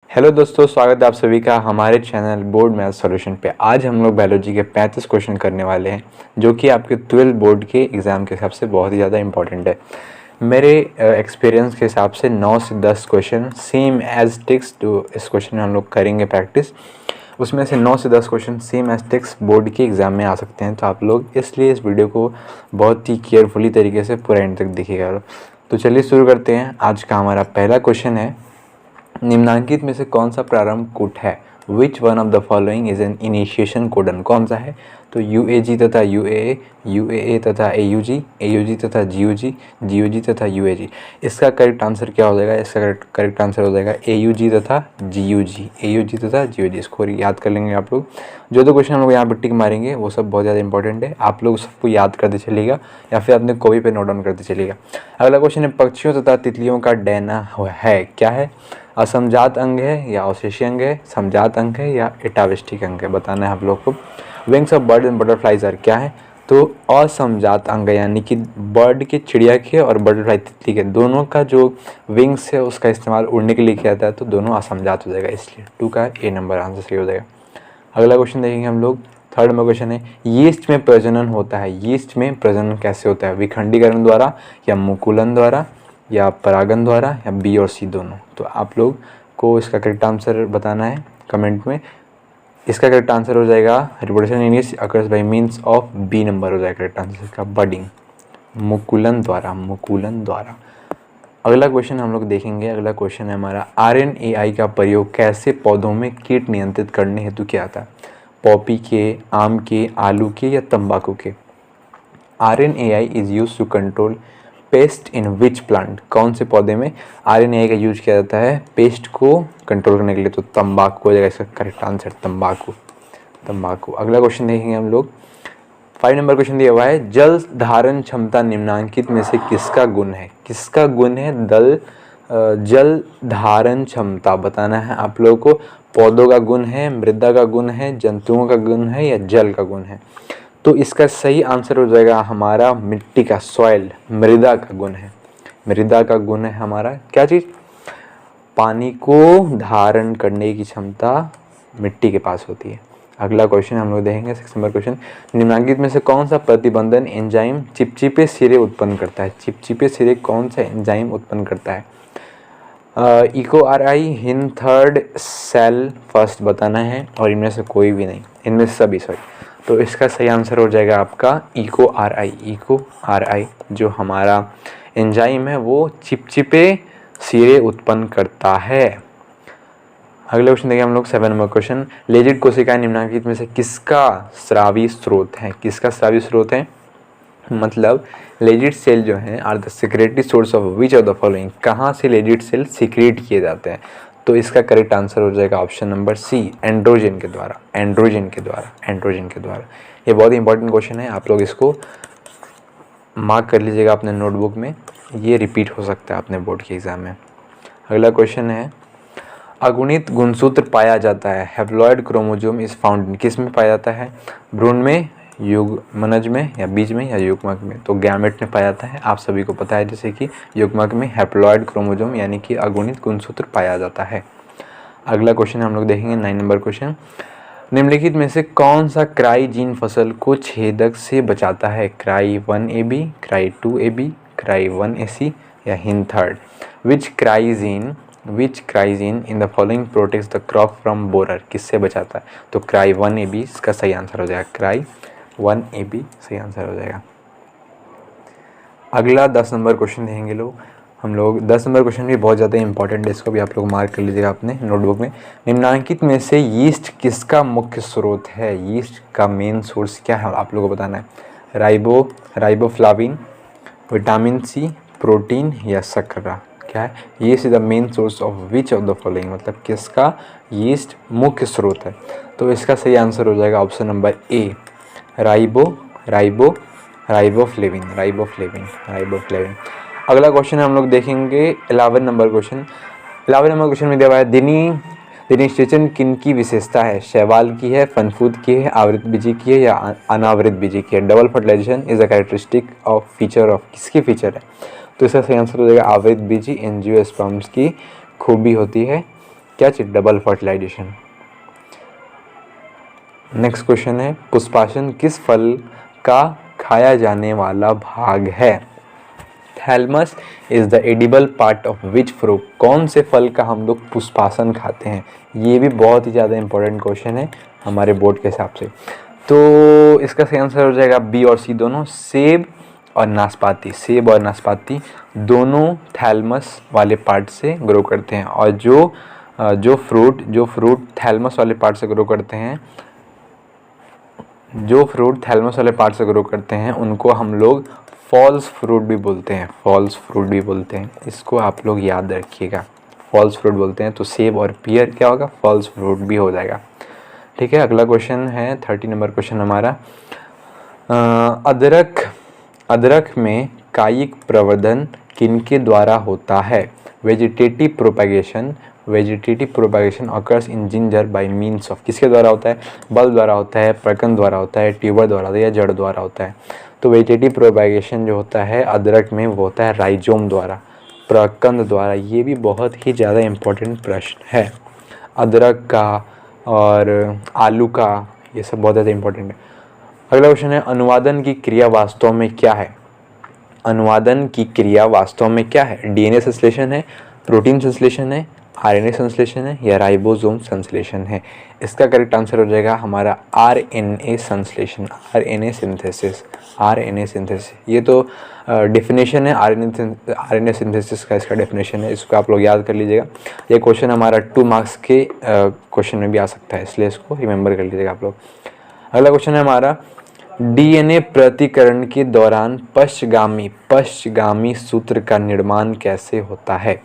Hello दोस्तों, स्वागत है आप सभी का हमारे चैनल बोर्ड मैथ सॉल्यूशन पे। आज हम लोग बायोलॉजी के 35 क्वेश्चन करने वाले हैं जो कि आपके 12 बोर्ड के एग्ज़ाम के हिसाब से बहुत ही ज़्यादा इंपॉर्टेंट है। मेरे एक्सपीरियंस के हिसाब से 9 से 10 क्वेश्चन सेम एज टेक्स्ट जो इस क्वेश्चन में हम लोग करेंगे प्रैक्टिस, उसमें से 9 से 10 question same as text board के एग्ज़ाम में आ सकते हैं। तो आप लोग इसलिए इस वीडियो को बहुत ही केयरफुली तरीके से पूरा एंड तक देखिएगा। तो चलिए शुरू करते हैं। आज का हमारा पहला क्वेश्चन है, निम्नांकित में से कौन सा प्रारंभ कोड है? Which one of the following is an initiation codon? कौन सा है? तो UAG तथा UAA, UAA तथा AUG, AUG तथा GUG, GUG तथा UAG। इसका करेक्ट आंसर क्या हो जाएगा? इसका करेक्ट आंसर हो जाएगा AUG तथा GUG, AUG तथा GUG। इसको याद कर लेंगे आप लोग। जो दो क्वेश्चन हम लोग यहाँ पर टिक मारेंगे वो सब बहुत ज़्यादा इंपॉर्टेंट है, आप लोग सबको याद करते चलिएगा या फिर अपने कॉपी पे नोट डाउन करते चलिएगा। अगला क्वेश्चन है, पक्षियों तथा तितलियों का डैना है क्या है? असमजात अंग है या अवशेषीय अंग है? समजात अंग है या एटाविष्टिक अंग है? बताना है आप लोग को। Wings of bird and butterflies are क्या है? तो असमजात अंग, यानी कि बर्ड के, चिड़िया के और बटरफ्लाई तितली के दोनों का जो विंग्स है उसका इस्तेमाल उड़ने के लिए किया जाता है, तो दोनों असमजात हो जाएगा, इसलिए 2 का A नंबर आंसर सही हो जाएगा। अगला क्वेश्चन देखेंगे हम लोग। थर्ड नंबर क्वेश्चन है, यीस्ट में प्रजनन होता है। यीस्ट में प्रजनन कैसे होता है? विखंडीकरण द्वारा या मुकुलन द्वारा या परागन द्वारा या B और C दोनों? तो आप लोग को इसका करेक्ट आंसर बताना है कमेंट में। इसका करेक्ट आंसर हो जाएगा, reproduction in yeast occurs by means of B number हो जाएगा करेक्ट आंसर इसका, बडिंग, मुकुलन द्वारा, मुकुलन द्वारा। अगला क्वेश्चन हम लोग देखेंगे। अगला क्वेश्चन है हमारा, RNAi का प्रयोग कैसे पौधों में कीट नियंत्रित करने हेतु किया जाता है? पॉपी के, आम के, आलू के या तंबाकू के? RNAi is use to control pest in which plant? कौन से पौधे में RNAi का यूज किया जाता है पेस्ट को कंट्रोल करने के लिए? तो तंबाकू हो जाएगा इसका करेक्ट आंसर, तंबाकू, तंबाकू। अगला क्वेश्चन देखेंगे हम लोग। 5 नंबर क्वेश्चन दिया हुआ है, जल धारण क्षमता निम्नांकित में से किसका गुण है? किसका गुण है जल धारण क्षमता? बताना है आप लोगों को। पौधों का गुण है, मृदा का गुण है, जंतुओं का गुण है या जल का गुण है? तो इसका सही आंसर हो जाएगा हमारा मिट्टी का, सॉइल, मृदा का गुण है। मृदा का गुण है हमारा क्या चीज़? पानी को धारण करने की क्षमता मिट्टी के पास होती है। अगला क्वेश्चन हम लोग देखेंगे 6 नंबर क्वेश्चन, निम्नांकित में से कौन सा प्रतिबंधन एंजाइम चिपचिपे सिरे उत्पन्न करता है? चिपचिपे सिरे कौन सा एंजाइम उत्पन्न करता है? EcoRI, हिन थर्ड, सेल फर्स्ट बताना है, और इनमें से कोई भी नहीं, इनमें से सभी सॉरी। तो इसका सही आंसर हो जाएगा आपका EcoRI। EcoRI जो हमारा एंजाइम है वो चिपचिपे सिरे उत्पन्न करता है। अगले क्वेश्चन देखिए हम लोग 7 नंबर क्वेश्चन, लेजिड कोशिकाएं निम्नांकित में से किसका स्रावी स्रोत है? किसका स्रावी स्रोत है? मतलब लेजिड सेल जो है are the secretory source of which of the following? कहाँ से लेजिड सेल सिक्रेट किए जाते हैं? तो इसका करेक्ट आंसर हो जाएगा ऑप्शन नंबर C, एंड्रोजन के द्वारा, एंड्रोजन के द्वारा, एंड्रोजन के द्वारा। ये बहुत ही इंपॉर्टेंट क्वेश्चन है, आप लोग इसको मार्क कर लीजिएगा अपने नोटबुक में, ये रिपीट हो सकता है अपने बोर्ड के एग्जाम में। अगला क्वेश्चन है, अगुणित गुणसूत्र पाया जाता है, हैप्लॉइड क्रोमोसोम इज फाउंड, किस में पाया जाता है? भ्रूण में, युग्मनज में या बीज में या युग्मक में? तो गैमेट में पाया जाता है, आप सभी को पता है, जैसे कि युग्मक में हैप्लॉइड क्रोमोसोम यानी कि अगुणित गुणसूत्र पाया जाता है। अगला क्वेश्चन हम लोग देखेंगे 9 नंबर क्वेश्चन, निम्नलिखित में से कौन सा क्राई जीन फसल को छेदक से बचाता है? Cry 1AB, cry 2AB, cry 1AC या हिन third? Which क्राइजीन in the following protects the crop from borer? किससे बचाता है? तो क्राई 1AB इसका सही आंसर हो जाएगा, क्राई 1AB सही आंसर हो जाएगा। अगला 10 नंबर क्वेश्चन देखेंगे हम लोग। 10 नंबर क्वेश्चन भी बहुत ज़्यादा इंपॉर्टेंट है, इसको भी आप लोग मार्क कर लीजिएगा अपने नोटबुक में। निम्नांकित में से यीस्ट किसका मुख्य स्रोत है? यीस्ट का मेन सोर्स क्या है आप लोगों को बताना है? राइबोफ्लाविन, विटामिन C, प्रोटीन या शर्करा? क्या है? Yeast is the main source of which of the following? मतलब किसका यीस्ट मुख्य स्रोत है? तो इसका सही आंसर हो जाएगा ऑप्शन नंबर A, राइबोफ्लेविन। अगला क्वेश्चन हम लोग देखेंगे 11 नंबर क्वेश्चन। 11 नंबर क्वेश्चन में दिया हुआ है, दिनिस्टेशन किन की विशेषता है? शैवाल की है, फनफूद की है, आवृत बीजी की है या अनावृत बीजी की है? Double fertilisation is a characteristic of feature of, किसकी फीचर है? तो इसका सही आंसर हो जाएगा आवृत बीजी, एंजियोस्पर्म्स की खूबी होती है क्या चीज़? Double fertilization. नेक्स्ट क्वेश्चन है, पुष्पासन किस फल का खाया जाने वाला भाग है? Thalamus is the edible part of which fruit? कौन से फल का हम लोग पुष्पासन खाते हैं? ये भी बहुत ही ज़्यादा इंपॉर्टेंट क्वेश्चन है हमारे बोर्ड के हिसाब से। तो इसका सही आंसर हो जाएगा बी और सी दोनों, सेब और नाशपाती। सेब और नाशपाती दोनों थैलमस वाले पार्ट से ग्रो करते हैं, और जो फ्रूट थैलमस वाले पार्ट से ग्रो करते हैं, जो फ्रूट थैलमस वाले पार्ट से ग्रो करते हैं उनको हम लोग फॉल्स फ्रूट भी बोलते हैं। फॉल्स फ्रूट भी बोलते हैं, इसको आप लोग याद रखिएगा। फॉल्स फ्रूट बोलते हैं, तो सेब और पियर क्या होगा? फॉल्स फ्रूट भी हो जाएगा। ठीक है, अगला क्वेश्चन है 30 नंबर क्वेश्चन हमारा। अदरक में कायिक प्रवर्धन किनके द्वारा होता है? Vegetative propagation occurs in ginger bye means of. किसके द्वारा होता है? बल्ब द्वारा होता है, प्रकंद द्वारा होता है, ट्यूबर द्वारा होता है, या जड़ द्वारा होता है? तो वेजिटेटिव प्रोपगेशन जो होता है अदरक में वो होता है राइजोम द्वारा, प्रकंद द्वारा। ये भी बहुत ही ज़्यादा इम्पोर्टेंट प्रश्न है। अदरक का और आलू का ये सब बहुत ज़्यादा इम्पोर्टेंट है। अगला क्वेश्चन है, अनुवादन की क्रिया वास्तव में क्या है? अनुवादन की क्रिया वास्तव में क्या है? डीएनए संश्लेषण है, प्रोटीन संश्लेषण है, आरएनए संश्लेषण है, या राइबोसोम संश्लेषण है? इसका करेक्ट आंसर हो जाएगा हमारा आरएनए संश्लेषण, आरएनए सिंथेसिस। ये तो डेफिनेशन है आरएनए सिंथेसिस का, इसका डेफिनेशन है, इसको आप लोग याद कर लीजिएगा। ये क्वेश्चन हमारा 2 मार्क्स के क्वेश्चन में भी आ सकता है, इसलिए इसको रिमेंबर कर लीजिएगा आप लोग। अगला क्वेश्चन है हमारा, डीएनए प्रतिकरण के दौरान पश्चगामी सूत्र का निर्माण कैसे होता है?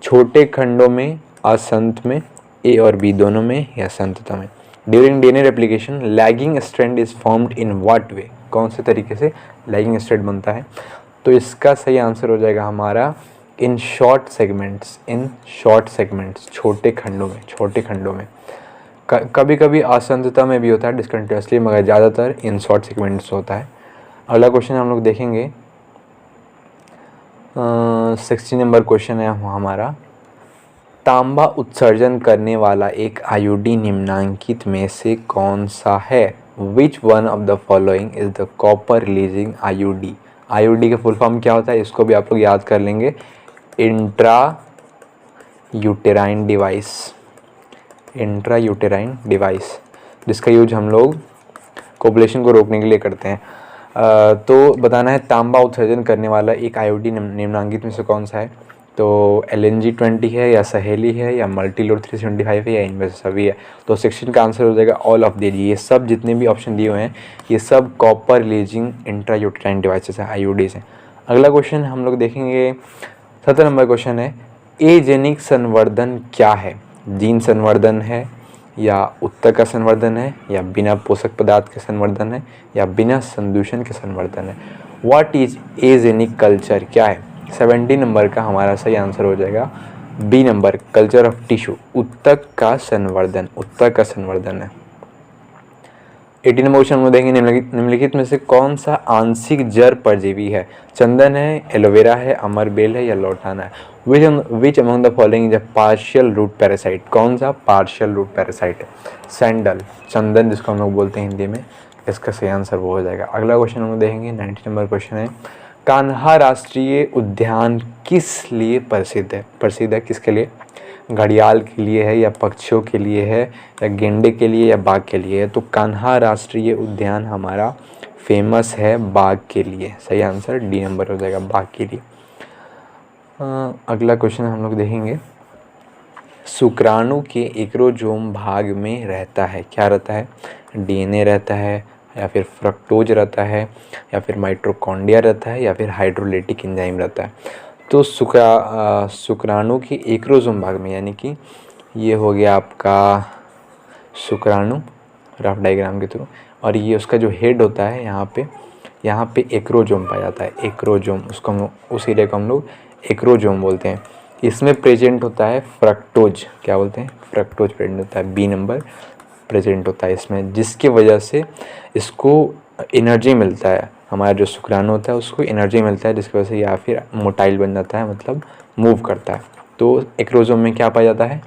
छोटे खंडों में, असंत में, ए और बी दोनों में, या संतता में? During DNA replication lagging strand is formed in what way? कौन से तरीके से लैगिंग स्ट्रैंड बनता है? तो इसका सही आंसर हो जाएगा हमारा इन शॉर्ट सेगमेंट्स, छोटे खंडों में। कभी कभी असंतता में भी होता है, डिसकंटिन्यूसली, मगर ज़्यादातर इन शॉर्ट सेगमेंट्स होता है। अगला क्वेश्चन हम लोग देखेंगे 60 नंबर क्वेश्चन है हमारा, तांबा उत्सर्जन करने वाला एक आईडी निम्नांकित में से कौन सा है? Which one of the following is the copper releasing ID? ID का फुल फॉर्म क्या होता है? इसको भी आप लोग याद कर लेंगे, इंट्रा यूटेराइन डिवाइस, जिसका यूज हम लोग कोपुलेशन को रोकने के लिए करते हैं। तो बताना है तांबा उत्सर्जन करने वाला एक आईडी निम्नांकित में से कौन सा है? तो LNG-20 है, या सहेली है, या मल्टीलोड 375 है, या इनमें से सभी है? तो 16 का आंसर हो जाएगा ऑल ऑफ द। ये सब जितने भी ऑप्शन दिए हुए हैं ये सब copper releasing intra uterine devices हैं, आईओडीज हैं। अगला क्वेश्चन हम लोग देखेंगे 17 नंबर क्वेश्चन है, एजेनिक संवर्धन क्या है? जीन संवर्धन है, या उत्तक का संवर्धन है, या बिना पोषक पदार्थ के संवर्धन है, या बिना संदूषण के संवर्धन है? व्हाट इज एजेनिक कल्चर क्या है? 70 नंबर का हमारा सही आंसर हो जाएगा B number, culture of tissue, उत्तक का संवर्धन है। 18 नंबर क्वेश्चन में देखेंगे, निम्नलिखित में से कौन सा आंशिक जड़ परजीवी है? चंदन है, एलोवेरा है, अमरबेल है, या लौटाना है? Which among the following is a partial root parasite? कौन सा पार्शियल रूट पैरासाइट है? सैंडल, चंदन जिसको हम लोग बोलते हैं हिंदी में, इसका सही आंसर वो हो जाएगा। अगला क्वेश्चन हम लोग देखेंगे 90 नंबर क्वेश्चन है, कान्हा राष्ट्रीय उद्यान किस लिए प्रसिद्ध है? किसके लिए? घड़ियाल के लिए है, या पक्षियों के लिए है, या गेंडे के लिए, या बाघ के लिए है? तो कान्हा राष्ट्रीय उद्यान हमारा फेमस है बाघ के लिए। सही आंसर डी नंबर हो जाएगा, बाघ के लिए। अगला क्वेश्चन हम लोग देखेंगे, शुक्राणु के एक्रोजोम भाग में रहता है, क्या रहता है? डीएनए रहता है, या फिर फ्रक्टोज रहता है, या फिर माइटोकॉन्ड्रिया रहता है, या फिर हाइड्रोलाइटिक एंजाइम रहता है? तो शुक्राणु के एक्रोजोम भाग में, यानी कि ये हो गया आपका शुक्राणु रफ डायग्राम के थ्रू, और ये उसका जो हेड होता है यहाँ पे एक्रोजोम पाया जाता है। एक्रोजोम, उसको हम उस एरिया को हम लोग एक्रोजोम बोलते हैं। इसमें प्रेजेंट होता है फ्रक्टोज, क्या बोलते हैं? फ्रक्टोज प्रेजेंट होता है, बी नंबर प्रेजेंट होता है इसमें, जिसकी वजह से इसको एनर्जी मिलता है। हमारा जो शुक्राणु होता है उसको एनर्जी मिलता है, जिसकी वजह से या फिर मोटाइल बन जाता है, मतलब मूव करता है। तो एक्रोजोम में क्या पाया जाता है?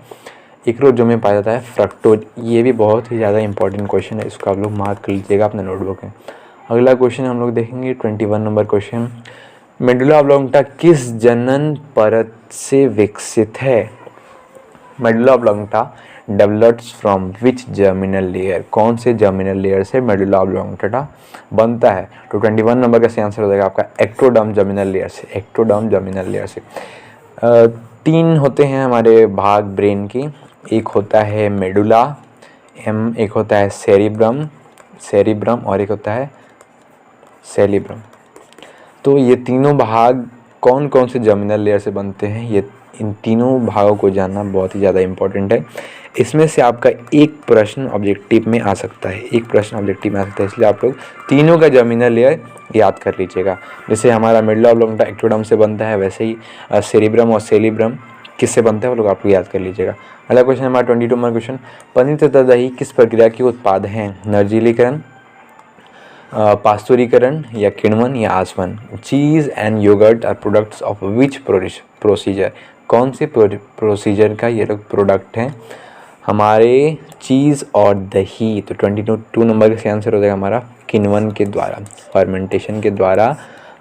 एक्रोजोम में पाया जाता है फ्रक्टोज। ये भी बहुत ही ज़्यादा इंपॉर्टेंट क्वेश्चन है, इसको आप लोग मार्क कर लीजिएगा अपने नोटबुक में। अगला क्वेश्चन हम लोग देखेंगे 21 नंबर क्वेश्चन, मेडुला ऑब्लोंगटा किस जनन परत से विकसित है? Medulla oblongata develops from which germinal layer? कौन से जर्मिनल लेयर से मेडुला ऑब्लोंगटा बनता है? तो 21 नंबर का सही आंसर हो जाएगा आपका एक्टोडर्म जर्मिनल लेयर से। एक्टोडर्म जर्मिनल लेयर से 3 होते हैं हमारे भाग ब्रेन की, एक होता है मेडुला, एक होता है सेरिब्रम और एक होता है सेरिब्रम। तो ये तीनों भाग कौन कौन से जर्मिनल लेयर से बनते हैं, ये इन तीनों भागों को जानना बहुत ही ज़्यादा इम्पोर्टेंट है। इसमें से आपका एक प्रश्न ऑब्जेक्टिव में आ सकता है, इसलिए आप लोग तीनों का जर्मिनल लेयर याद कर लीजिएगा। जैसे हमारा मेडुला ऑब्लोंगटा एक्टोडर्म से बनता है, वैसे ही सेरिब्रम और सेरिब्रम किससे बनता है वो लोग आप लोग याद कर लीजिएगा। अगला क्वेश्चन हमारा 22 नंबर क्वेश्चन, पनीर तथा दही किस प्रक्रिया के उत्पाद हैं? निर्जलीकरण, पास्तुरीकरण या किण्वन या आसवन? Cheese and yogurt are products of which procedure? कौन से प्रोसीजर का ये लोग प्रोडक्ट हैं? हमारे चीज़ और दही। तो 22 नंबर का सही आंसर हो जाएगा हमारा किण्वन के द्वारा, फर्मेंटेशन के द्वारा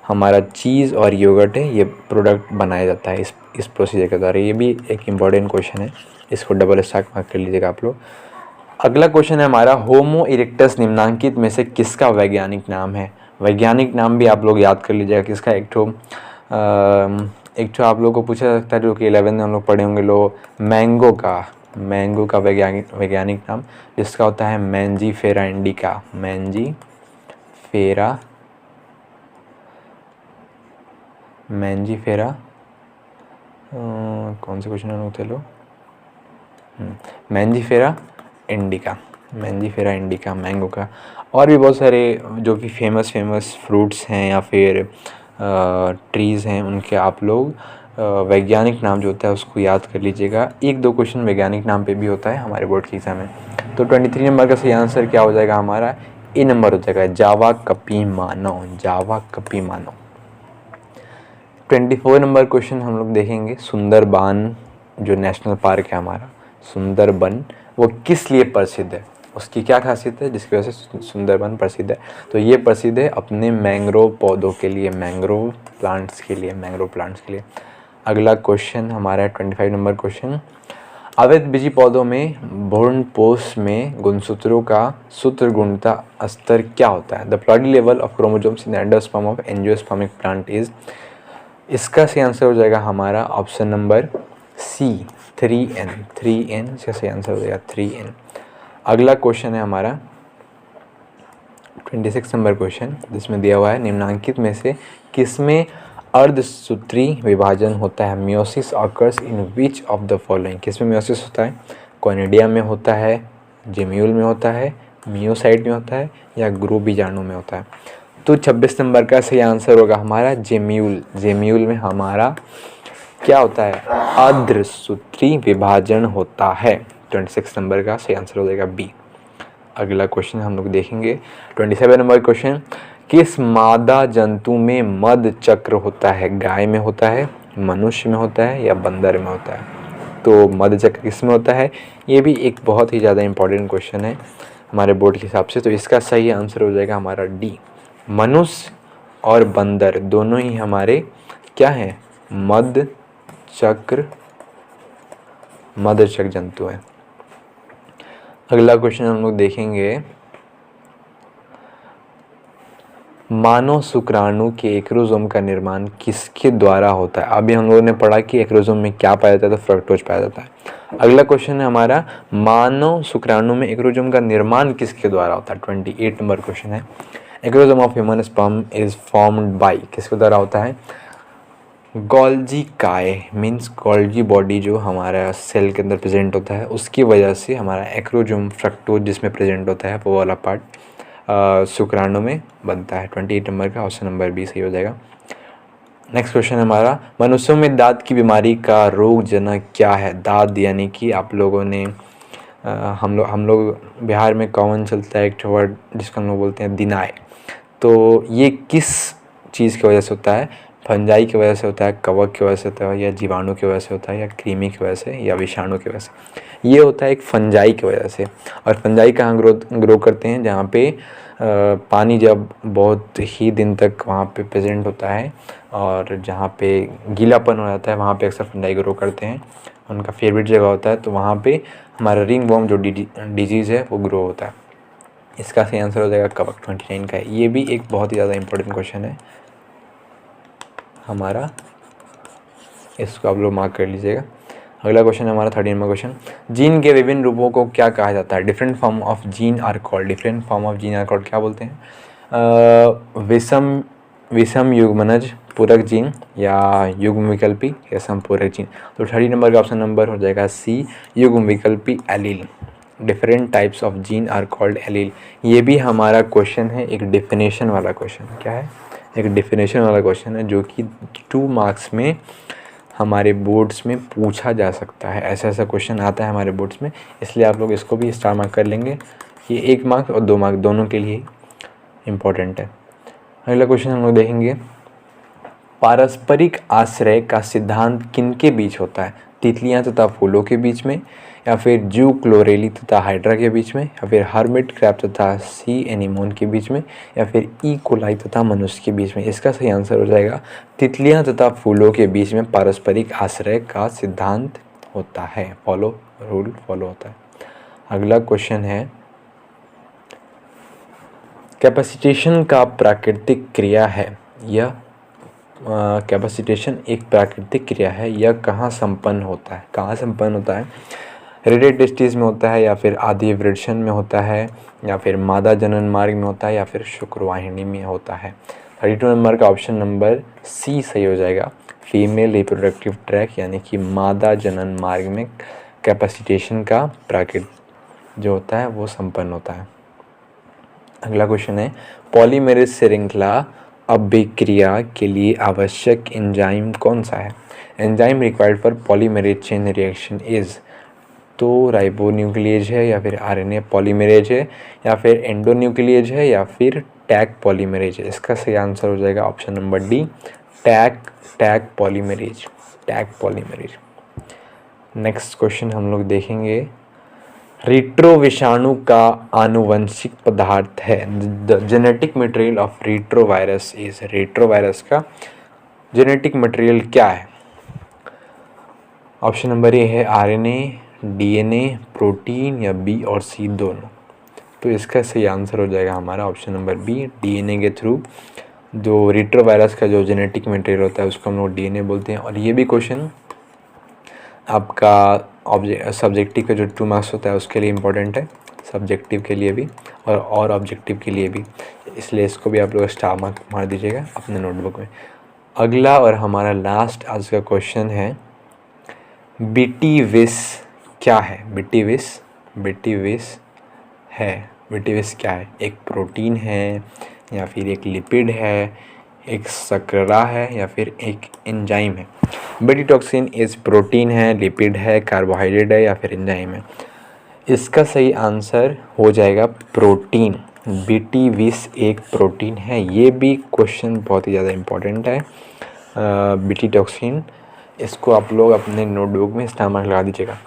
हमारा चीज़ और योगर्ट है ये प्रोडक्ट बनाया जाता है इस प्रोसीजर के द्वारा। ये भी एक इम्पॉर्टेंट क्वेश्चन है, इसको डबल स्टार मार्क कर लीजिएगा आप लोग। अगला क्वेश्चन है हमारा, होमो इरेक्टस निम्नांकित में से किसका वैज्ञानिक नाम है? वैज्ञानिक नाम भी आप लोग याद कर लीजिएगा किसका। एक तो आप लोग को पूछा जा सकता है जो कि 11 में हम लोग पढ़े होंगे मैंगो का वैज्ञानिक नाम जिसका होता है मैंजीफेरा इंडिका। मैंजीफेरा कौन से क्वेश्चन होते लो, मैंजीफेरा इंडिका मैंगो का। और भी बहुत सारे जो कि फेमस फ्रूट्स हैं या फिर ट्रीज़ हैं उनके आप लोग वैज्ञानिक नाम जो होता है उसको याद कर लीजिएगा। 1-2 क्वेश्चन वैज्ञानिक नाम पे भी होता है हमारे बोर्ड के एग्जाम में। तो 23 नंबर का सही आंसर क्या हो जाएगा हमारा? ए नंबर हो जाएगा, जावा कपी मानव। 24 नंबर क्वेश्चन हम लोग देखेंगे, सुंदरबन जो नेशनल पार्क है हमारा सुंदरबन, वो किस लिए प्रसिद्ध है? उसकी क्या खासियत है जिसकी वजह से सुंदरबन प्रसिद्ध है? तो ये प्रसिद्ध है अपने मैंग्रोव पौधों के लिए, मैंग्रोव प्लांट्स के लिए। अगला क्वेश्चन हमारा 25 नंबर क्वेश्चन, अवैध बीजी पौधों में भ्रूणपोष में गुणसूत्रों का सूत्र गुणता स्तर क्या होता है? The ploidy level of chromosomes in endosperm of angiospermic plant is. इसका सही आंसर हो जाएगा हमारा ऑप्शन नंबर सी 3n। इसका सही आंसर हो जाएगा 3n। अगला क्वेश्चन है हमारा 26 नंबर क्वेश्चन जिसमें दिया हुआ है, निम्नांकित में से किसमें अर्धसूत्री विभाजन होता है? Meiosis occurs in which of the following? किसमें मियोसिस होता है? कॉनिडिया में होता है, जेम्यूल में होता है, मियोसाइट में होता है या ग्रुप बीजाणु में होता है? तो 26 नंबर का सही आंसर होगा हमारा जेम्यूल में हमारा क्या होता है? अर्धसूत्री विभाजन होता है। 26 नंबर का सही आंसर हो जाएगा बी। अगला क्वेश्चन हम लोग देखेंगे 27 नंबर क्वेश्चन, किस मादा जंतु में मद चक्र होता है? गाय में होता है, मनुष्य में होता है या बंदर में होता है? तो मद चक्र किस में होता है? ये भी एक बहुत ही ज़्यादा इंपॉर्टेंट क्वेश्चन है हमारे बोर्ड के हिसाब से। तो इसका सही आंसर हो जाएगा हमारा डी। मनुष्य और बंदर दोनों ही हमारे क्या हैं? मद चक्र जंतु हैं। अगला क्वेश्चन हम लोग देखेंगे, मानव शुक्राणु के एक्रोसोम का निर्माण किसके द्वारा होता है? अभी हम लोगों ने पढ़ा कि एक्रोसोम में क्या पाया जाता है, तो फ्रक्टोज पाया जाता है। अगला क्वेश्चन है हमारा, मानव शुक्राणु में एक्रोसोम का निर्माण किसके द्वारा होता है? 28 नंबर क्वेश्चन है, acrosome of human sperm is formed by, किसके द्वारा होता है? गोल्जी काय मीन्स गोल्जी बॉडी जो हमारा सेल के अंदर प्रेजेंट होता है उसकी वजह से हमारा एक्रोसोम फ्रक्टोज जिसमें प्रेजेंट होता है वो वाला पार्ट शुक्राणु में बनता है। 28 नंबर का ऑप्शन नंबर बी सही हो जाएगा। नेक्स्ट क्वेश्चन हमारा, मनुष्यों में दांत की बीमारी का रोग जनक क्या है? दांत यानी कि आप लोगों ने हम लोग बिहार में कॉमन चलता है एक वर्ड जिसको हम लोग बोलते हैं दिनाय। तो ये किस चीज़ की वजह से होता है? फंजाई की वजह से होता है, कवक की वजह से होता है, या जीवाणु की वजह से होता है, या कृमि की वजह से, या विषाणु की वजह से। ये होता है एक फंजाई की वजह से। और फंजाई कहाँ ग्रो करते हैं? जहाँ पे पानी जब बहुत ही दिन तक वहाँ पे प्रेजेंट होता है और जहाँ पे गीलापन हो जाता है, वहाँ पे अक्सर फंजाई ग्रो करते हैं। उनका फेवरेट जगह होता है, तो वहाँ पे हमारा रिंगवॉर्म जो डिजीज़ है वो ग्रो होता है। इसका सही आंसर हो जाएगा कवक। 29 का है। ये भी एक बहुत ही ज़्यादा इंपॉर्टेंट क्वेश्चन है हमारा, इसको आप लोग मार्क कर लीजिएगा। अगला क्वेश्चन है हमारा 30 नंबर क्वेश्चन। जीन के विभिन्न रूपों को क्या कहा जाता है? Different form of gene are called. Different form of gene are called क्या बोलते हैं? विषम युग्मनज पूरक जीन, या युग्म विकल्पी, या समपूरक जीन। तो 30 नंबर का ऑप्शन नंबर हो जाएगा सी, युग्म विकल्पी allele. Different types of gene are called allele. ये भी हमारा क्वेश्चन है एक डेफिनेशन वाला क्वेश्चन। क्या है? एक डेफिनेशन वाला क्वेश्चन है जो कि 2 मार्क्स में हमारे बोर्ड्स में पूछा जा सकता है। ऐसा क्वेश्चन आता है हमारे बोर्ड्स में, इसलिए आप लोग इसको भी स्टार मार्क कर लेंगे। ये 1 मार्क्स और 2 मार्क्स दोनों के लिए इम्पोर्टेंट है। अगला क्वेश्चन हम लोग देखेंगे, पारस्परिक आश्रय का सिद्धांत किनके बीच होता है? तितलियां तथा फूलों के बीच में, या फिर जू क्लोरेली तथा हाइड्रा के बीच में, या फिर हर्मिट क्रैब तथा सी एनीमोन के बीच में, या फिर ई कोलाई तथा मनुष्य के बीच में। इसका सही आंसर हो जाएगा तितलियां तथा फूलों के बीच में पारस्परिक आश्रय का सिद्धांत होता है, रूल फॉलो होता है। अगला क्वेश्चन है, कैपेसिटेशन का प्राकृतिक क्रिया है। यह कैपेसिटेशन एक प्राकृतिक क्रिया है। यह कहाँ संपन्न होता है? कहाँ संपन्न होता है? रेडियल टेस्टिस में होता है, या फिर आदि वृषण में होता है, या फिर मादा जनन मार्ग में होता है, या फिर शुक्रवाहिनी में होता है। 32 नंबर का ऑप्शन नंबर सी सही हो जाएगा, फीमेल रिप्रोडक्टिव ट्रैक, यानी कि मादा जनन मार्ग में कैपेसिटेशन का प्राकृतिक जो होता है वो संपन्न होता है। अगला क्वेश्चन है, पॉलीमेरेज श्रृंखला अभिक्रिया के लिए आवश्यक एंजाइम कौन सा है? Enzyme required for polymerase chain reaction is. तो राइबोन्यूक्लिएज है, या फिर आरएनए पॉलीमेरेज है, या फिर एंडोन्यूक्लिएज है, या फिर टैग पॉलीमेरेज है। इसका सही आंसर हो जाएगा option number D, Taq polymerase. Next question हम लोग देखेंगे, रिट्रो विषाणु का आनुवंशिक पदार्थ है। The genetic material of retrovirus is. Retrovirus का जेनेटिक मटेरियल क्या है? ऑप्शन नंबर ए है आरएनए, डीएनए, प्रोटीन, या बी और सी दोनों। तो इसका सही आंसर हो जाएगा हमारा ऑप्शन नंबर बी, डीएनए के थ्रू। जो रिट्रोवायरस का जो जेनेटिक मटेरियल होता है उसको हम लोग डीएनए बोलते हैं। और ये भी क्वेश्चन आपका सब्जेक्टिव का जो 2 मार्क्स होता है उसके लिए इम्पोर्टेंट है, सब्जेक्टिव के लिए भी और ऑब्जेक्टिव के लिए भी, इसलिए इसको भी आप लोग स्टार मार्क मार दीजिएगा अपने नोटबुक में। अगला और हमारा लास्ट आज का क्वेश्चन है, बीटी क्या है? बीटी विस क्या है? एक प्रोटीन है, या फिर एक लिपिड है, एक शर्करा है, या फिर एक एंजाइम है? बीटी टॉक्सिन इस प्रोटीन है, लिपिड है, कार्बोहाइड्रेट है, या फिर एंजाइम है? इसका सही आंसर हो जाएगा प्रोटीन। बीटी विस एक प्रोटीन है। ये भी क्वेश्चन बहुत ही ज़्यादा इम्पोर्टेंट है, बीटी टॉक्सिन। इसको आप लोग अपने नोटबुक में स्टार मार्क लगा दीजिएगा।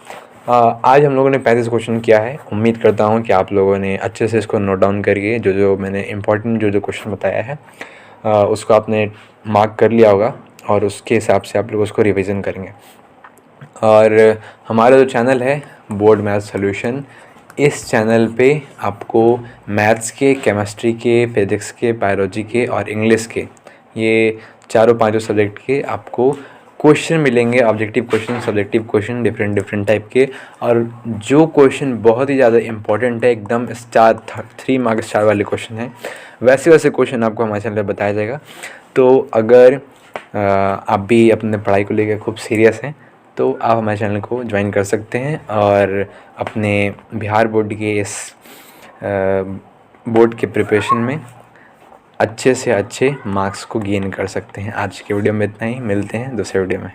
आज हम लोगों ने 35 क्वेश्चन किया है। उम्मीद करता हूँ कि आप लोगों ने अच्छे से इसको नोट डाउन करके जो मैंने इम्पोर्टेंट जो क्वेश्चन बताया है उसको आपने मार्क कर लिया होगा, और उसके हिसाब से आप लोग उसको रिवीजन करेंगे। और हमारा जो चैनल है बोर्ड मैथ सॉल्यूशन, इस चैनल पे आपको मैथ्स के, केमिस्ट्री के, फिज़िक्स के, बायोलॉजी के और इंग्लिश के, ये चारों पांचों सब्जेक्ट के आपको क्वेश्चन मिलेंगे, objective question, subjective question, different type के। और जो क्वेश्चन बहुत ही ज़्यादा इंपॉर्टेंट है, एकदम 3 मार्क्स स्टार वाले क्वेश्चन है, वैसे क्वेश्चन आपको हमारे चैनल पर बताया जाएगा। तो अगर आप भी अपने पढ़ाई को लेकर खूब सीरियस हैं तो आप हमारे चैनल को ज्वाइन कर सकते हैं और अपने बिहार बोर्ड के इस बोर्ड के प्रिपरेशन में अच्छे से अच्छे मार्क्स को गेन कर सकते हैं। आज के वीडियो में इतना ही, मिलते हैं दूसरे वीडियो में।